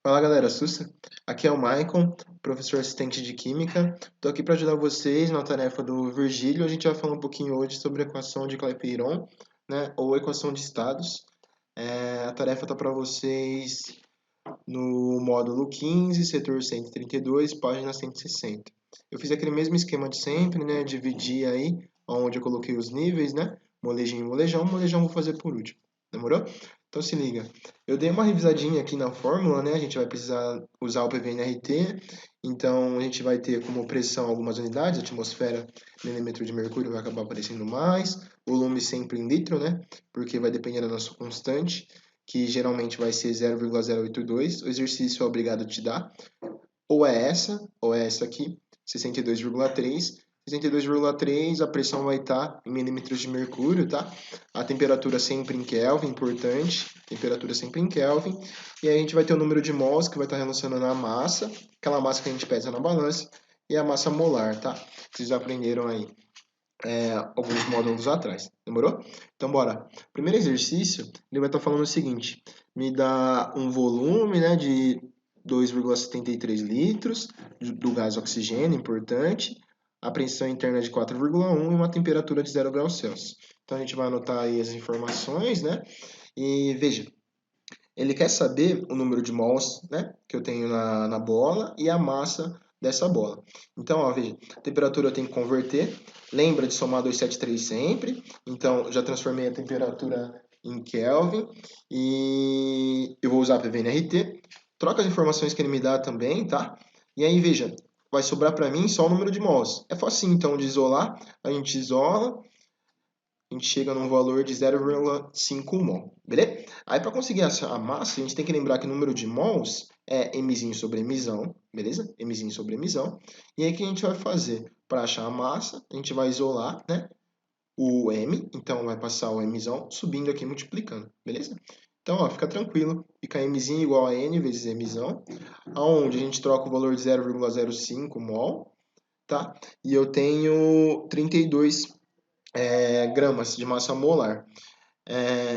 Fala galera, Sussa. Aqui é o Maicon, professor assistente de Química. Estou aqui para ajudar vocês na tarefa do Virgílio. A gente vai falar um pouquinho hoje sobre a equação de Clapeyron, né, ou equação de estados. A tarefa está para vocês no módulo 15, setor 132, página 160. Eu fiz aquele mesmo esquema de sempre, né, dividi aí onde eu coloquei os níveis, né, molejinho e molejão. Molejão vou fazer por último. Demorou? Então se liga. Eu dei uma revisadinha aqui na fórmula, né? A gente vai precisar usar o PVNRT. Então a gente vai ter como pressão algumas unidades, atmosfera, milímetro de mercúrio vai acabar aparecendo mais, volume sempre em litro, né? Porque vai depender da nossa constante, que geralmente vai ser 0,082. O exercício é obrigado a te dar. Ou é essa aqui, 62,3. 62,3, a pressão vai estar em milímetros de mercúrio, tá? A temperatura sempre em Kelvin, importante. Temperatura sempre em Kelvin. E aí a gente vai ter o número de mols, que vai estar relacionando a massa, aquela massa que a gente pesa na balança, e a massa molar, tá? Vocês aprenderam aí alguns módulos atrás, demorou? Então bora. Primeiro exercício, ele vai estar falando o seguinte: me dá um volume, né, de 2,73 litros do gás oxigênio, importante, a pressão interna de 4,1 e uma temperatura de 0 graus Celsius. Então a gente vai anotar aí as informações, né? E veja, ele quer saber o número de mols, né, que eu tenho na bola e a massa dessa bola. Então, ó, veja, a temperatura eu tenho que converter. Lembra de somar 273 sempre. Então, já transformei a temperatura em Kelvin e eu vou usar a PVNRT. Troca as informações que ele me dá também, tá? E aí, veja, vai sobrar para mim só o número de mols. É fácil, então, de isolar. A gente isola, a gente chega num valor de 0,5 mol, beleza? Aí para conseguir a massa, a gente tem que lembrar que o número de mols é mzinho sobre mzão, beleza? Mzinho sobre mzão. E aí o que a gente vai fazer? Para achar a massa, a gente vai isolar, né, o m, então vai passar o mzão subindo aqui, multiplicando, beleza? Então, ó, fica tranquilo, fica mzinho igual a n vezes mzão, aonde a gente troca o valor de 0,05 mol, tá? E eu tenho 32 gramas de massa molar.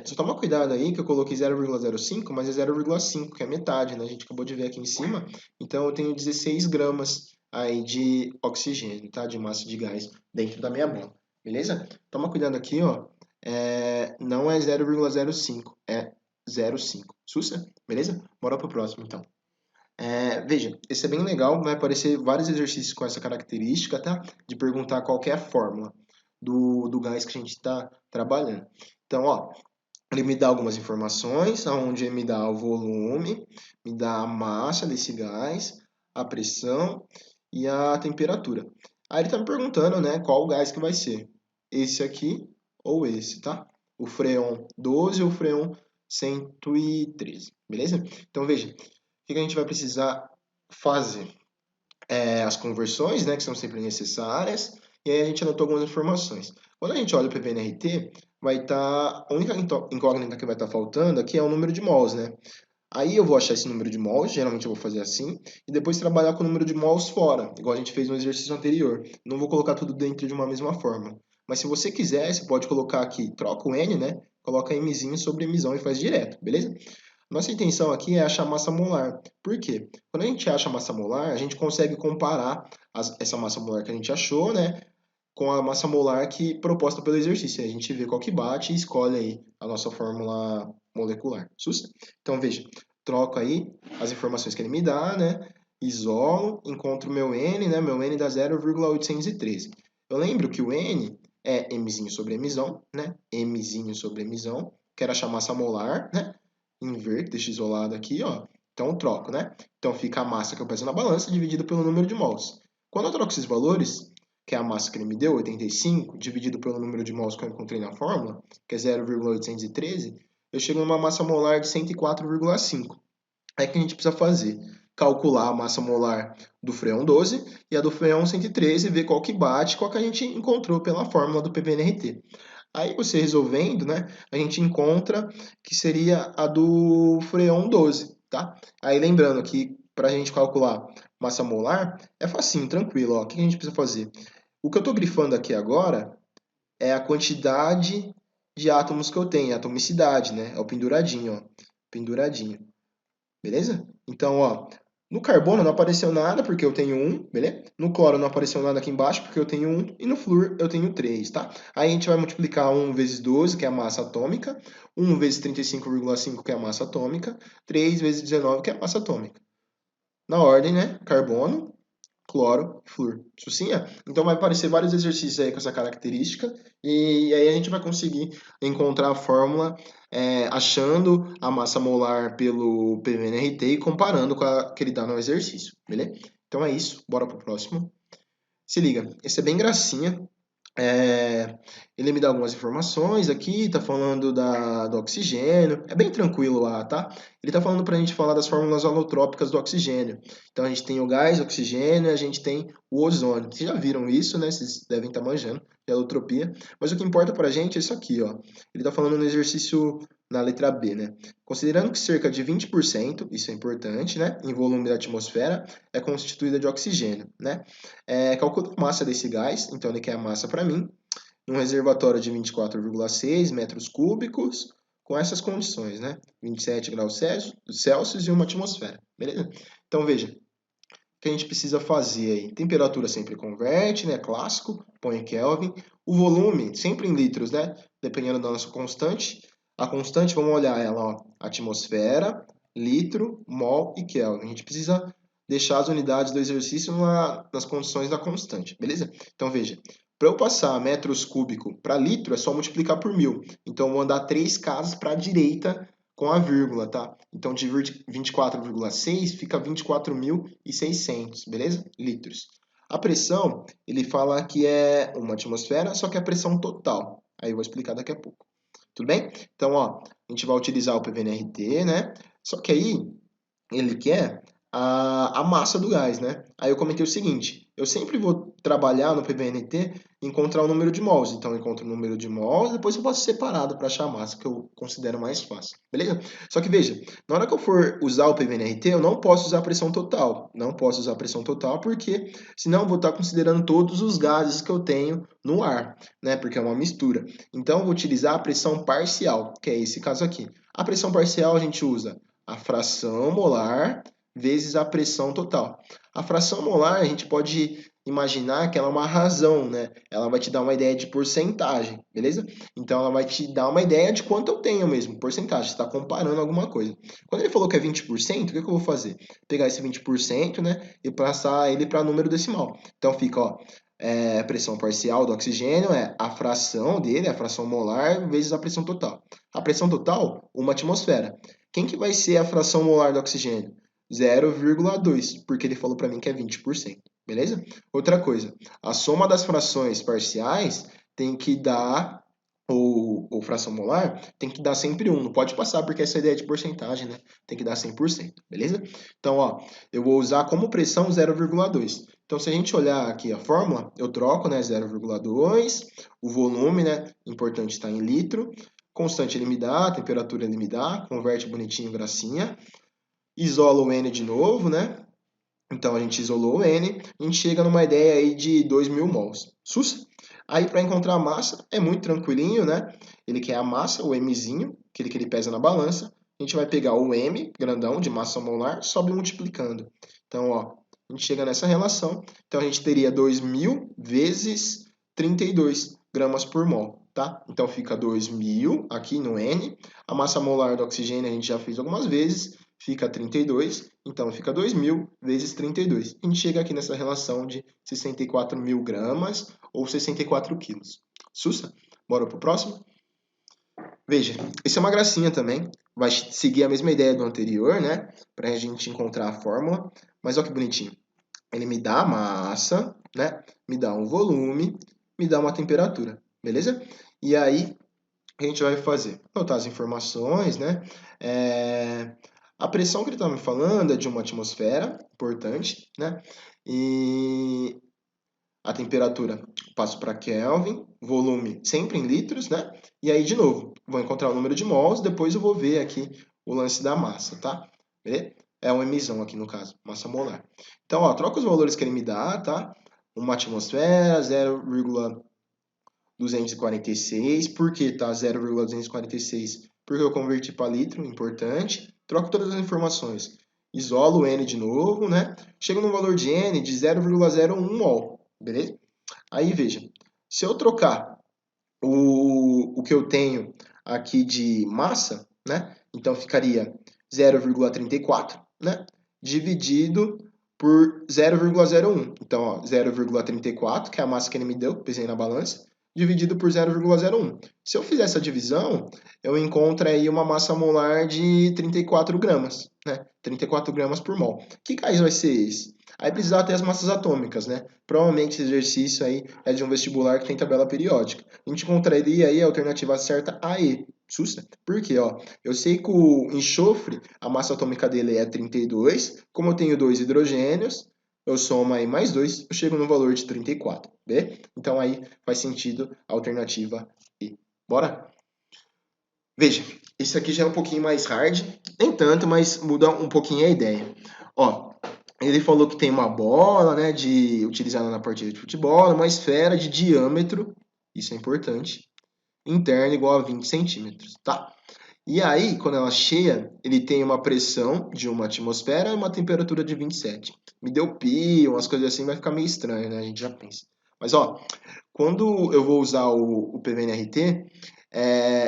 Só toma cuidado aí que eu coloquei 0,05, mas é 0,5, que é metade, né? A gente acabou de ver aqui em cima. Então eu tenho 16 gramas aí de oxigênio, tá? De massa de gás dentro da minha bola, beleza? Toma cuidado aqui, ó. Não é 0,05, é 0,5. Sussa? Beleza? Bora pro próximo, então. Veja, esse é bem legal, vai aparecer vários exercícios com essa característica, tá? De perguntar qual que é a fórmula do gás que a gente está trabalhando. Então, ó, ele me dá algumas informações, onde ele me dá o volume, me dá a massa desse gás, a pressão e a temperatura. Aí ele está me perguntando, né, qual o gás que vai ser. Esse aqui ou esse, tá? O freon 12 ou o freon 113, beleza? Então, veja, o que a gente vai precisar fazer? As conversões, né, que são sempre necessárias, e aí a gente anotou algumas informações. Quando a gente olha o PVNRT, vai estar, a única incógnita que vai estar faltando aqui é o número de mols, né? Aí eu vou achar esse número de mols, geralmente eu vou fazer assim, e depois trabalhar com o número de mols fora, igual a gente fez no exercício anterior. Não vou colocar tudo dentro de uma mesma forma. Mas se você quiser, você pode colocar aqui, troca o N, né? Coloca Mzinho sobre Mzão e faz direto, beleza? Nossa intenção aqui é achar massa molar. Por quê? Quando a gente acha massa molar, a gente consegue comparar essa massa molar que a gente achou, né, com a massa molar que proposta pelo exercício. A gente vê qual que bate e escolhe aí a nossa fórmula molecular. Sussa? Então veja, troco aí as informações que ele me dá, né? Isolo, encontro meu N, né? Meu N dá 0,813. Eu lembro que o N é Mzinho sobre Mzão, né? Mzinho sobre Mzão. Quero achar massa molar, né? Inverto, deixa isolado aqui, ó. Então, eu troco, né? Então, fica a massa que eu peso na balança dividido pelo número de mols. Quando eu troco esses valores, que é a massa que ele me deu, 85, dividido pelo número de mols que eu encontrei na fórmula, que é 0,813, eu chego numa massa molar de 104,5. Aí o que a gente precisa fazer? Calcular a massa molar do freon 12 e a do freon 113 e ver qual que bate, qual que a gente encontrou pela fórmula do PVNRT. Aí você resolvendo, né, a gente encontra que seria a do freon 12, tá? Aí lembrando que para a gente calcular massa molar, é facinho, tranquilo, ó. O que a gente precisa fazer? O que eu estou grifando aqui agora é a quantidade de átomos que eu tenho, a atomicidade, né? É o penduradinho, ó. Penduradinho. Beleza? Então, ó, no carbono não apareceu nada porque eu tenho 1, beleza? No cloro não apareceu nada aqui embaixo porque eu tenho 1. E no flúor eu tenho 3, tá? Aí a gente vai multiplicar 1 vezes 12, que é a massa atômica. 1 vezes 35,5, que é a massa atômica. 3 vezes 19, que é a massa atômica. Na ordem, né? Carbono, cloro, flúor. Sucinha? Então vai aparecer vários exercícios aí com essa característica e aí a gente vai conseguir encontrar a fórmula achando a massa molar pelo PVNRT e comparando com a que ele dá no exercício, beleza? Então é isso, bora pro próximo. Se liga, esse é bem gracinha. Ele me dá algumas informações aqui, tá falando do oxigênio, é bem tranquilo lá, tá? Ele tá falando pra gente falar das fórmulas alotrópicas do oxigênio. Então a gente tem o gás, o oxigênio, a gente tem o ozônio. Vocês já viram isso, né? Vocês devem estar manjando de alotropia. Mas o que importa pra gente é isso aqui, ó. Ele tá falando no exercício na letra B, né? Considerando que cerca de 20%, isso é importante, né? Em volume da atmosfera, é constituída de oxigênio, né? Calcula a massa desse gás, então ele quer a massa para mim, num reservatório de 24,6 metros cúbicos, com essas condições, né? 27 graus Celsius e uma atmosfera, beleza? Então veja, o que a gente precisa fazer aí? Temperatura sempre converte, né? Clássico, põe em Kelvin. O volume, sempre em litros, né? Dependendo da nossa constante. A constante, vamos olhar ela, ó. Atmosfera, litro, mol e Kelvin. A gente precisa deixar as unidades do exercício nas condições da constante, beleza? Então veja, para eu passar metros cúbicos para litro, é só multiplicar por 1000. Então eu vou andar 3 casas para a direita com a vírgula, tá? Então de 24,6 fica 24.600, beleza? Litros. A pressão, ele fala que é uma atmosfera, só que é a pressão total. Aí eu vou explicar daqui a pouco. Tudo bem? Então, ó, a gente vai utilizar o PVNRT, né? Só que aí ele quer a massa do gás, né? Aí eu comentei o seguinte, eu sempre vou trabalhar no PVNT e encontrar o número de mols. Então eu encontro o número de mols, depois eu faço separado para achar a massa, que eu considero mais fácil, beleza? Só que veja, na hora que eu for usar o PVNRT, eu não posso usar a pressão total. Não posso usar a pressão total porque senão eu vou estar considerando todos os gases que eu tenho no ar, né? Porque é uma mistura. Então eu vou utilizar a pressão parcial, que é esse caso aqui. A pressão parcial a gente usa a fração molar vezes a pressão total. A fração molar, a gente pode imaginar que ela é uma razão, né? Ela vai te dar uma ideia de porcentagem, beleza? Então, ela vai te dar uma ideia de quanto eu tenho mesmo, porcentagem, está comparando alguma coisa. Quando ele falou que é 20%, o que eu vou fazer? Pegar esse 20%, né, e passar ele para número decimal. Então, fica, ó, a pressão parcial do oxigênio é a fração dele, a fração molar, vezes a pressão total. A pressão total, uma atmosfera. Quem que vai ser a fração molar do oxigênio? 0,2, porque ele falou para mim que é 20%, beleza? Outra coisa, a soma das frações parciais tem que dar, ou fração molar, tem que dar sempre 1, não pode passar porque essa ideia é de porcentagem, né? Tem que dar 100%, beleza? Então, ó, eu vou usar como pressão 0,2. Então, se a gente olhar aqui a fórmula, eu troco, né, 0,2, o volume, né, importante está em litro, constante ele me dá, a temperatura ele me dá, converte bonitinho, gracinha. Isola o N de novo, né? Então a gente isolou o N, a gente chega numa ideia aí de 2.000 mols. Sussa! Aí para encontrar a massa é muito tranquilinho, né? Ele quer a massa, o Mzinho, aquele que ele pesa na balança. A gente vai pegar o M, grandão, de massa molar, sobe multiplicando. Então, ó, a gente chega nessa relação. Então a gente teria 2.000 vezes 32 gramas por mol, tá? Então fica 2.000 aqui no N. A massa molar do oxigênio a gente já fez algumas vezes, fica 32. Então fica 2.000 vezes 32. A gente chega aqui nessa relação de 64.000 gramas ou 64 quilos. Sussa? Bora pro próximo? Veja, isso é uma gracinha também. Vai seguir a mesma ideia do anterior, né? Para a gente encontrar a fórmula. Mas olha que bonitinho. Ele me dá a massa, né? Me dá um volume, me dá uma temperatura, beleza? E aí, a gente vai fazer? Anotar as informações, né? A pressão que ele está me falando é de uma atmosfera, importante, né? E a temperatura passo para Kelvin, volume sempre em litros, né? E aí, de novo, vou encontrar o número de mols, depois eu vou ver aqui o lance da massa, tá? Beleza? É um emissão aqui no caso, massa molar. Então, ó, troca os valores que ele me dá, tá? Uma atmosfera, 0,246. Por que tá 0,246? Porque eu converti para litro, importante. Troco todas as informações. isolo o N de novo, né? Chego no valor de N de 0,01 mol, beleza? Aí, veja, se eu trocar o que eu tenho aqui de massa, né? Então, ficaria 0,34, né? Dividido por 0,01. Então, ó, 0,34, que é a massa que ele me deu, pesei na balança, dividido por 0,01. Se eu fizer essa divisão, eu encontro aí uma massa molar de 34 gramas, né? 34 gramas por mol. Que gás vai ser esse? Aí precisar ter as massas atômicas, né? Provavelmente esse exercício aí é de um vestibular que tem tabela periódica. A gente encontraria aí a alternativa certa AE. Sussa. Por quê? Ó, eu sei que o enxofre, a massa atômica dele é 32. Como eu tenho dois hidrogênios, eu somo aí mais 2, eu chego no valor de 34. B? Então aí faz sentido a alternativa E. Bora? Veja, isso aqui já é um pouquinho mais hard, nem tanto, mas muda um pouquinho a ideia. Ó, ele falou que tem uma bola, né, utilizada na partida de futebol, uma esfera de diâmetro, isso é importante, interna igual a 20 centímetros, tá? E aí, quando ela é cheia, ele tem uma pressão de uma atmosfera e uma temperatura de 27. Me deu pi, umas coisas assim, vai ficar meio estranho, né? A gente já pensa. Mas, ó, quando eu vou usar o PVNRT,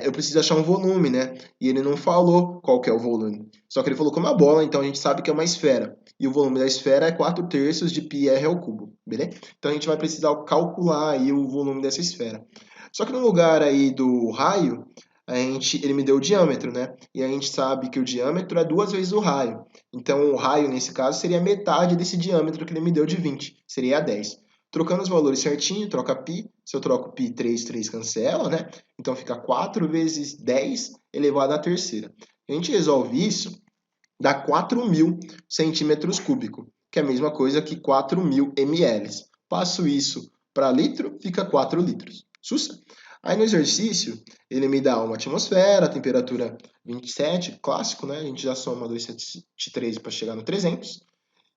eu preciso achar um volume, né? E ele não falou qual que é o volume. Só que ele falou que é uma bola, então a gente sabe que é uma esfera. E o volume da esfera é 4/3 de πr ao cubo, beleza? Então a gente vai precisar calcular aí o volume dessa esfera. Só que no lugar aí do raio, ele me deu o diâmetro, né? E a gente sabe que o diâmetro é 2 vezes o raio. Então o raio, nesse caso, seria metade desse diâmetro que ele me deu de 20, seria 10. Trocando os valores certinho, troca π. Se eu troco π, 3 cancela, né? Então fica 4 vezes 10 elevado à terceira. A gente resolve isso, dá 4.000 centímetros cúbicos, que é a mesma coisa que 4.000 ml. Passo isso para litro, fica 4 litros. Sussa! Aí no exercício, ele me dá uma atmosfera, temperatura 27, clássico, né? A gente já soma 273 para chegar no 300.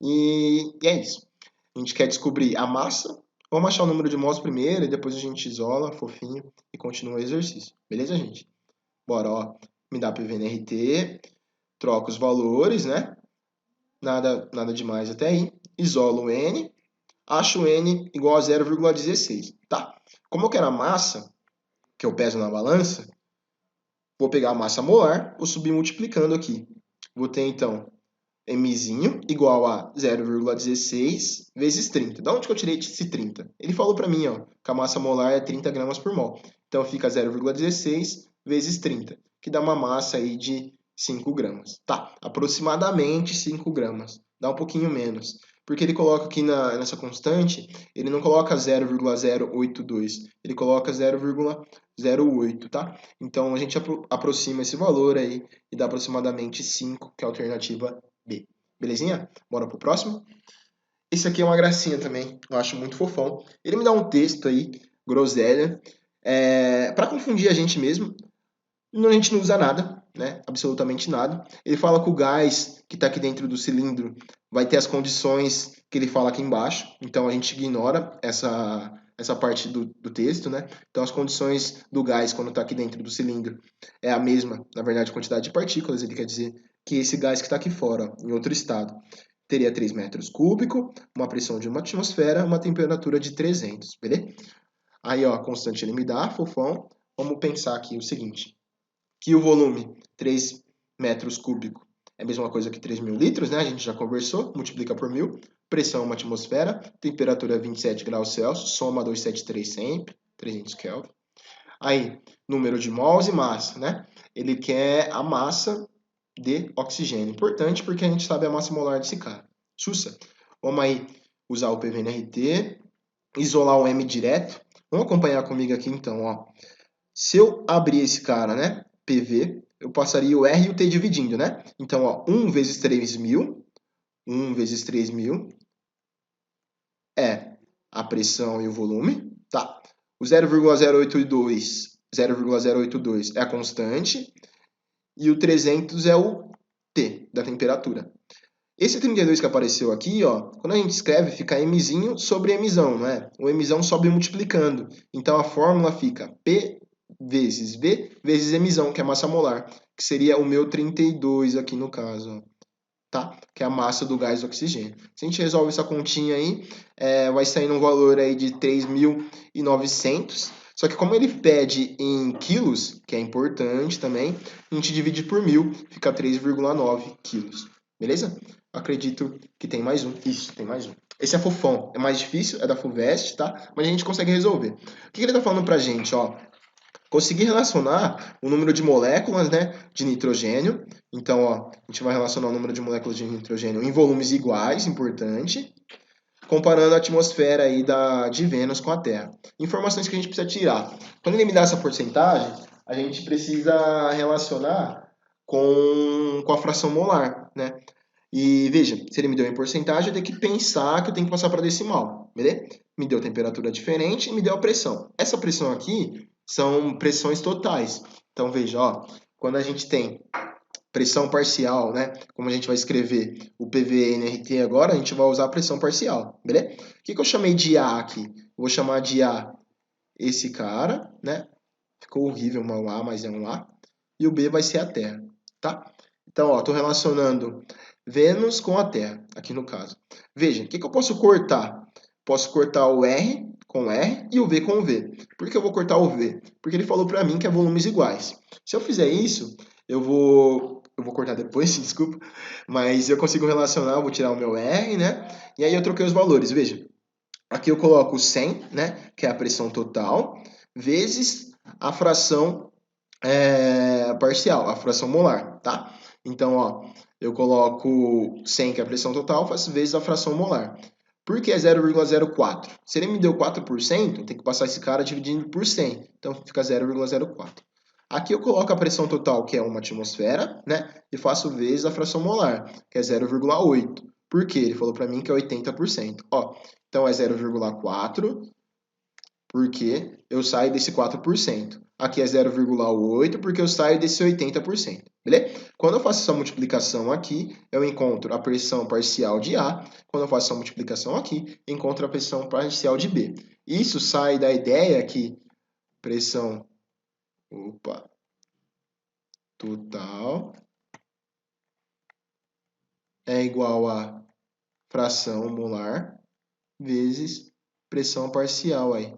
E é isso. A gente quer descobrir a massa. Vamos achar o número de mols primeiro e depois a gente isola, fofinho, e continua o exercício. Beleza, gente? Bora, ó. Me dá PVNRT, troca os valores, né? Nada demais até aí. Isolo o N, acho o N igual a 0,16, tá? Como eu quero a massa, que eu peso na balança, vou pegar a massa molar, vou subir multiplicando aqui. Vou ter, então, Mzinho igual a 0,16 vezes 30. Da onde que eu tirei esse 30? Ele falou para mim, ó, que a massa molar é 30 gramas por mol. Então fica 0,16 vezes 30, que dá uma massa aí de 5 gramas. Tá, aproximadamente 5 gramas. Dá um pouquinho menos. Porque ele coloca aqui nessa constante, ele não coloca 0,082, ele coloca 0,08, tá? Então a gente aproxima esse valor aí e dá aproximadamente 5, que é a alternativa B. Belezinha? Bora pro próximo? Esse aqui é uma gracinha também, eu acho muito fofão. Ele me dá um texto aí, groselha, para confundir a gente mesmo. A gente não usa nada, né? Absolutamente nada. Ele fala que o gás que está aqui dentro do cilindro vai ter as condições que ele fala aqui embaixo. Então a gente ignora essa parte do texto, né? Então as condições do gás quando está aqui dentro do cilindro é a mesma, na verdade, quantidade de partículas. Ele quer dizer que esse gás que está aqui fora, ó, em outro estado, teria 3 metros cúbicos, uma pressão de uma atmosfera, uma temperatura de 300, beleza? Aí, ó, a constante ele me dá, fofão. Vamos pensar aqui o seguinte, que o volume 3 metros cúbicos é a mesma coisa que 3.000 litros, né? A gente já conversou, multiplica por 1.000. Pressão uma atmosfera, temperatura 27 graus Celsius, soma 273 sempre, 300 Kelvin. Aí, número de mols e massa, né? Ele quer a massa de oxigênio. Importante porque a gente sabe a massa molar desse cara. Sussa. Vamos aí usar o PVNRT, isolar o M direto. Vamos acompanhar comigo aqui então, ó. Se eu abrir esse cara, né, PV, eu passaria o R e o T dividindo, né? Então, ó, 1 vezes 3.000, 1 vezes 3.000 é a pressão e o volume, tá? O 0,082 é a constante e o 300 é o T, da temperatura. Esse 32 que apareceu aqui, ó, quando a gente escreve, fica Mzinho sobre Mzão, não é? O Mzão sobe multiplicando. Então a fórmula fica P vezes V vezes Mzão, que é a massa molar, que seria o meu 32 aqui no caso. Ó. tá? Que é a massa do gás do oxigênio. Se a gente resolve essa continha aí, vai sair um valor aí de 3.900. Só que como ele pede em quilos, que é importante também, a gente divide por 1.000, fica 3,9 quilos. Beleza? Acredito que tem mais um. Isso, tem mais um. Esse é fofão, é mais difícil, é da FUVEST, tá? Mas a gente consegue resolver. O que ele tá falando pra gente, ó? Conseguir relacionar o número de moléculas, né, de nitrogênio. Então, ó, a gente vai relacionar o número de moléculas de nitrogênio em volumes iguais, importante, comparando a atmosfera aí de Vênus com a Terra. Informações que a gente precisa tirar. Quando ele me dá essa porcentagem, a gente precisa relacionar com a fração molar, né? E veja, se ele me deu em porcentagem, eu tenho que pensar que eu tenho que passar para decimal, beleza? Me deu temperatura diferente e me deu a pressão. Essa pressão aqui são pressões totais. Então veja, ó, quando a gente tem pressão parcial, né? Como a gente vai escrever o PV/nRT agora, a gente vai usar a pressão parcial, beleza? O que eu chamei de A aqui? Eu vou chamar de A esse cara, né? Ficou horrível um A, mas é um A. E o B vai ser a Terra, tá? Então, ó, estou relacionando Vênus com a Terra, aqui no caso. Veja, o que eu posso cortar? Posso cortar o R com R e o V com o V. Por que eu vou cortar o V? Porque ele falou para mim que é volumes iguais. Se eu fizer isso, eu vou cortar depois, desculpa, mas eu consigo relacionar, vou tirar o meu R, né? E aí eu troquei os valores, veja. Aqui eu coloco 100, né, que é a pressão total, vezes a fração parcial, a fração molar, tá? Então, ó, eu coloco 100, que é a pressão total, faço vezes a fração molar. Por que é 0,04? Se ele me deu 4%, tem que passar esse cara dividindo por 100. Então, fica 0,04. Aqui eu coloco a pressão total, que é uma atmosfera, né? E faço vezes a fração molar, que é 0,8. Por quê? Ele falou para mim que é 80%. Ó, então, é 0,4 porque eu saio desse 4%. Aqui é 0,8 porque eu saio desse 80%. Beleza? Quando eu faço essa multiplicação aqui, eu encontro a pressão parcial de A. Quando eu faço essa multiplicação aqui, encontro a pressão parcial de B. Isso sai da ideia que pressão total é igual a fração molar vezes pressão parcial aí.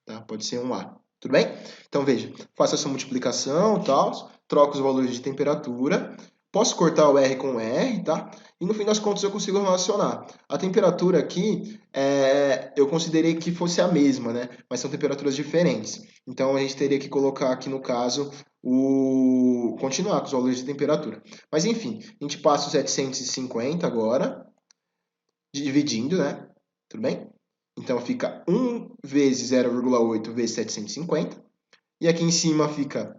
Tá? Pode ser um A. Tudo bem? Então, veja, faço essa multiplicação, tal, troco os valores de temperatura, posso cortar o R com o R, tá? E no fim das contas eu consigo relacionar. A temperatura aqui, eu considerei que fosse a mesma, né? Mas são temperaturas diferentes. Então, a gente teria que colocar aqui, no caso, continuar com os valores de temperatura. Mas, enfim, a gente passa o 750 agora, dividindo, né? Tudo bem? Então, fica 1 vezes 0,8 vezes 750. E aqui em cima fica,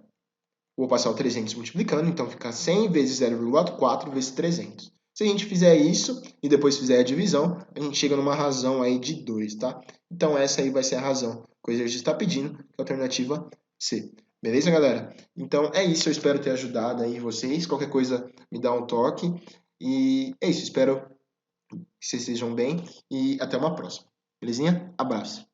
vou passar o 300 multiplicando, então fica 100 vezes 0,4 vezes 300. Se a gente fizer isso e depois fizer a divisão, a gente chega numa razão aí de 2, tá? Então, essa aí vai ser a razão que o exercício está pedindo, que é a alternativa C. Beleza, galera? Então, é isso. Eu espero ter ajudado aí vocês. Qualquer coisa, me dá um toque. E é isso. Espero que vocês estejam bem e até uma próxima. Belezinha? Abraço.